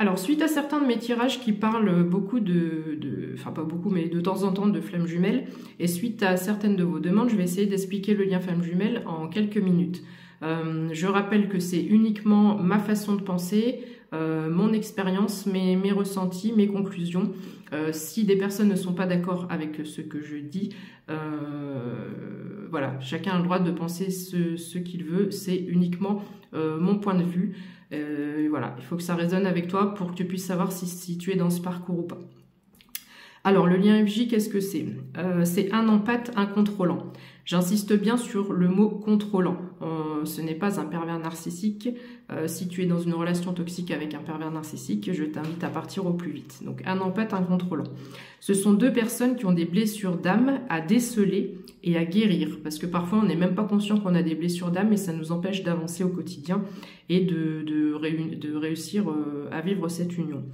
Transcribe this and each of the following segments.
Alors, suite à certains de mes tirages qui parlent beaucoup enfin pas beaucoup, mais de temps en temps de flammes jumelles, et suite à certaines de vos demandes, je vais essayer d'expliquer le lien flamme jumelle en quelques minutes. Je rappelle que c'est uniquement ma façon de penser, mon expérience, mes ressentis, mes conclusions. Si des personnes ne sont pas d'accord avec ce que je dis, voilà, chacun a le droit de penser ce qu'il veut, c'est uniquement mon point de vue. Voilà, il faut que ça résonne avec toi pour que tu puisses savoir si tu es dans ce parcours ou pas. Alors, le lien FJ, qu'est-ce que c'est? C'est un empathe incontrôlant. J'insiste bien sur le mot contrôlant. Ce n'est pas un pervers narcissique. Si tu es dans une relation toxique avec un pervers narcissique, je t'invite à partir au plus vite. Donc, un empathe incontrôlant. Ce sont deux personnes qui ont des blessures d'âme à déceler et à guérir. Parce que parfois, on n'est même pas conscient qu'on a des blessures d'âme et ça nous empêche d'avancer au quotidien et de réussir à vivre cette union.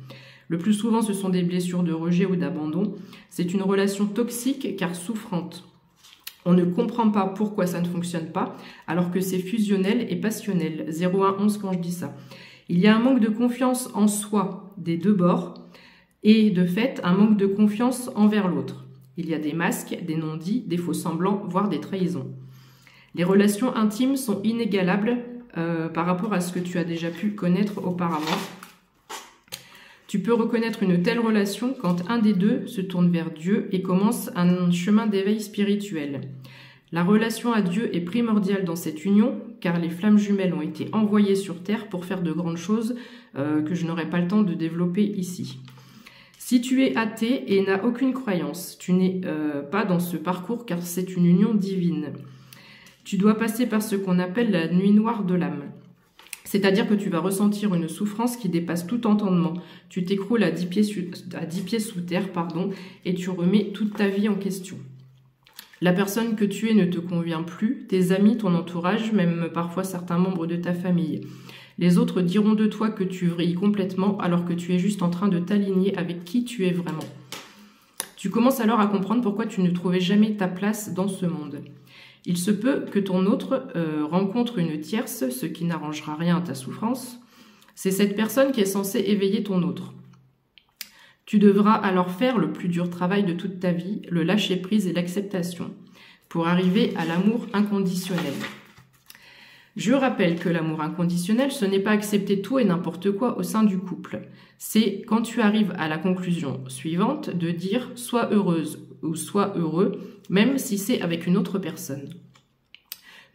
Le plus souvent, ce sont des blessures de rejet ou d'abandon. C'est une relation toxique car souffrante. On ne comprend pas pourquoi ça ne fonctionne pas, alors que c'est fusionnel et passionnel. 0111 quand je dis ça. Il y a un manque de confiance en soi des deux bords et de fait, un manque de confiance envers l'autre. Il y a des masques, des non-dits, des faux semblants, voire des trahisons. Les relations intimes sont inégalables par rapport à ce que tu as déjà pu connaître auparavant. Tu peux reconnaître une telle relation quand un des deux se tourne vers Dieu et commence un chemin d'éveil spirituel. La relation à Dieu est primordiale dans cette union, car les flammes jumelles ont été envoyées sur Terre pour faire de grandes choses que je n'aurai pas le temps de développer ici. Si tu es athée et n'as aucune croyance, tu n'es pas dans ce parcours car c'est une union divine. Tu dois passer par ce qu'on appelle la nuit noire de l'âme. C'est-à-dire que tu vas ressentir une souffrance qui dépasse tout entendement. Tu t'écroules à 10 pieds sous terre, et tu remets toute ta vie en question. La personne que tu es ne te convient plus, tes amis, ton entourage, même parfois certains membres de ta famille. Les autres diront de toi que tu vrilles complètement alors que tu es juste en train de t'aligner avec qui tu es vraiment. Tu commences alors à comprendre pourquoi tu ne trouvais jamais ta place dans ce monde. Il se peut que ton autre rencontre une tierce, ce qui n'arrangera rien à ta souffrance. C'est cette personne qui est censée éveiller ton autre. Tu devras alors faire le plus dur travail de toute ta vie, le lâcher-prise et l'acceptation, pour arriver à l'amour inconditionnel. Je rappelle que l'amour inconditionnel, ce n'est pas accepter tout et n'importe quoi au sein du couple. C'est quand tu arrives à la conclusion suivante de dire « sois heureuse » ou « sois heureux », même si c'est avec une autre personne.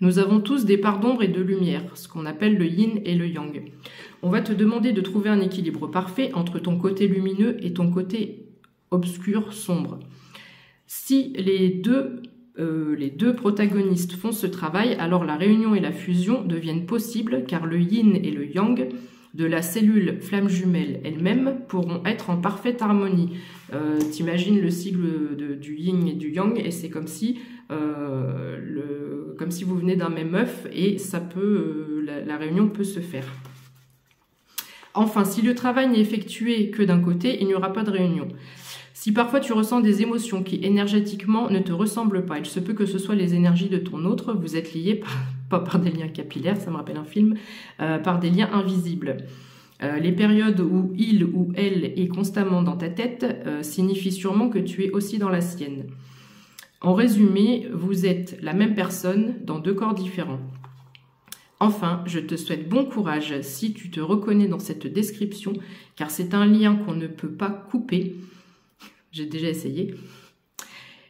Nous avons tous des parts d'ombre et de lumière, ce qu'on appelle le yin et le yang. On va te demander de trouver un équilibre parfait entre ton côté lumineux et ton côté obscur, sombre. Si les deux protagonistes font ce travail, alors la réunion et la fusion deviennent possibles car le yin et le yang de la cellule flamme jumelle elle-même pourront être en parfaite harmonie. T'imagines le cycle du yin et du yang et c'est comme si vous venez d'un même œuf et la réunion peut se faire. Enfin, si le travail n'est effectué que d'un côté, il n'y aura pas de réunion. Si parfois tu ressens des émotions qui énergétiquement ne te ressemblent pas, il se peut que ce soit les énergies de ton autre, vous êtes liés pas par des liens capillaires, ça me rappelle un film, par des liens invisibles. Les périodes où il ou elle est constamment dans ta tête signifient sûrement que tu es aussi dans la sienne. En résumé, vous êtes la même personne dans deux corps différents. Enfin, je te souhaite bon courage si tu te reconnais dans cette description, car c'est un lien qu'on ne peut pas couper. J'ai déjà essayé,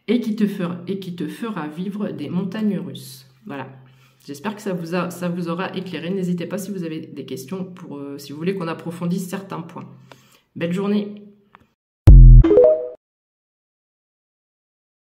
et qui te fera vivre des montagnes russes. Voilà, j'espère que ça vous aura éclairé. N'hésitez pas si vous avez des questions, si vous voulez qu'on approfondisse certains points. Belle journée!